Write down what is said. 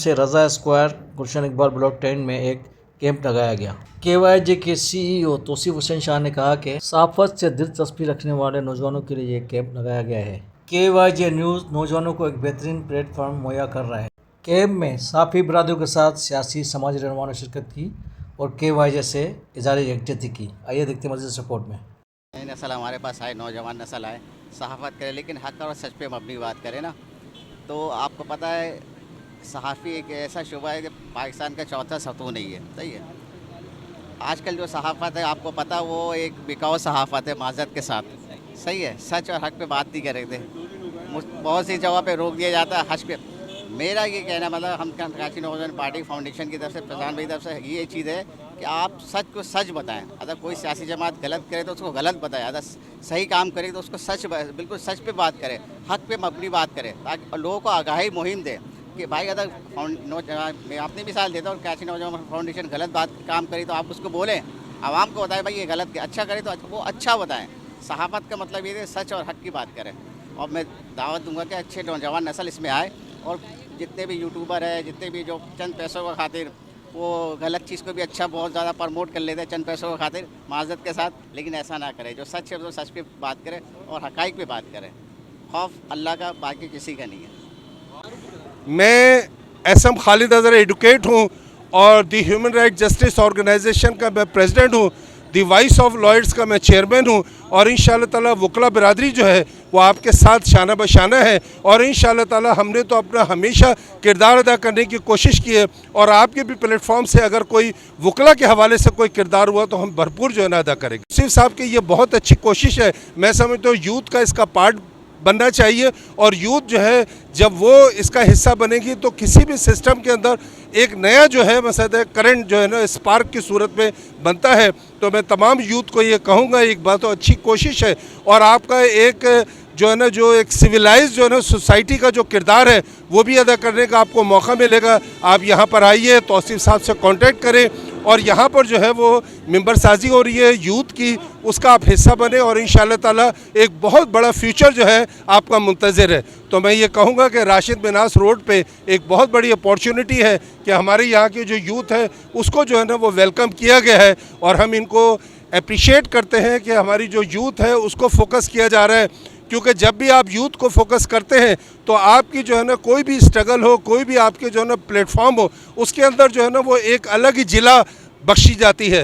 से रज़ा स्क्वायर गुलशन इकबाल ब्लॉक 10 में एक कैंप लगाया गया। KYJ के CEO तौसीफ हुसैन शाह ने कहा कि सहाफ़त से दिलचस्पी रखने वाले नौजवानों के लिए ये कैंप लगाया गया है। KYJ न्यूज़ नौजवानों को एक बेहतरीन प्लेटफॉर्म मुहैया कर रहा है। कैंप में साफ़ी बरादरी के साथ सियासी समाजी रहनुमाओं ने शिरकत की और KYJ से इज़हार यकजहती की। आइए देखते हैं मज़ीद रिपोर्ट में। नई नस्ल हमारे पास आए, नौजवान नस्ल आए, सहाफ़त करे लेकिन हक़ और सच पे मबनी बात करे ना। तो आपको पता है सहाफ़ी एक ऐसा शुबा है कि पाकिस्तान का चौथा सतून नहीं है, सही है। आजकल जो सहाफ़त है आपको पता वो एक बिकाऊ सहाफ़त है माज़रत के साथ, सही है। सच और हक़ पे बात नहीं कर रहे थे, बहुत सी जगह पे रोक दिया जाता है हक़ पे। मेरा ये कहना मतलब हम कराची नौजवान पार्टी फाउंडेशन की तरफ से, प्रधान भाई की तरफ से ये चीज़ है कि आप सच को सच बताएं। अगर कोई सियासी जमात गलत करे तो उसको गलत बताएं, अगर सही काम करे तो उसको सच, बिल्कुल सच पे बात करें, हक़ पे मबनी बात करें, ताकि लोगों को आगाही मुहिम दें कि भाई अगर मैं अपनी मिसाल देता हूँ, कराची नौजवान फाउंडेशन गलत बात काम करी तो आप उसको बोलें, आवाम को बताएं भाई ये गलत, अच्छा करे तो वो अच्छा बताएं। सहाफ़त का मतलब ये है सच और हक़ की बात करें। और मैं दावत दूंगा कि अच्छे नौजवान नस्ल इसमें आए और जितने भी यूट्यूबर है, जितने भी जो चंद पैसों की खातिर वो गलत चीज़ को भी अच्छा बहुत ज़्यादा प्रमोट कर लेते हैं चंद पैसों की खातिर माज़रत के साथ, लेकिन ऐसा ना करें। जो सच है तो सच पे बात करें और हक़ाइक़ पे बात करें। खौफ अल्लाह का, बाकी किसी का नहीं है। मैं SM खालिद अज़हर एडवोकेट हूँ और दी ह्यूमन राइट जस्टिस ऑर्गेनाइजेशन का मैं प्रेसिडेंट हूँ, दी वॉइस ऑफ लॉयर्स का मैं चेयरमैन हूँ। और इंशाअल्लाह ताला वकला बिरादरी जो है वो आपके साथ शाना बशाना है और इंशाअल्लाह ताला हमने तो अपना हमेशा किरदार अदा करने की कोशिश की है और आपके भी प्लेटफॉर्म से अगर कोई वकला के हवाले से कोई किरदार हुआ तो हम भरपूर जो है ना अदा करेंगे। सिर्फ साहब की ये बहुत अच्छी कोशिश है, मैं समझता हूँ यूथ का इसका पार्ट बनना चाहिए और यूथ जो है जब वो इसका हिस्सा बनेगी तो किसी भी सिस्टम के अंदर एक नया जो है मसला करंट जो है ना स्पार्क की सूरत में बनता है। तो मैं तमाम यूथ को ये कहूँगा, एक बात तो अच्छी कोशिश है और आपका एक जो है ना जो एक सिविलाइज जो है ना सोसाइटी का जो किरदार है वो भी अदा करने का आपको मौका मिलेगा। आप यहाँ पर आइए, तौसीफ साहब से कांटेक्ट करें और यहाँ पर जो है वो मेंबर साजी हो रही है यूथ की, उसका आप हिस्सा बने और इंशाअल्लाह ताला एक बहुत बड़ा फ्यूचर जो है आपका मुंतज़िर है। तो मैं ये कहूँगा कि राशिद मिनास रोड पे एक बहुत बड़ी अपॉर्चुनिटी है कि हमारे यहाँ के जो यूथ है उसको जो है ना वो वेलकम किया गया है और हम इनको अप्रिशिएट करते हैं कि हमारी जो यूथ है उसको फोकस किया जा रहा है। क्योंकि जब भी आप यूथ को फोकस करते हैं तो आपकी जो है ना कोई भी स्ट्रगल हो, कोई भी आपके जो है ना प्लेटफॉर्म हो, उसके अंदर जो है ना वो एक अलग ही जिला बख्शी जाती है।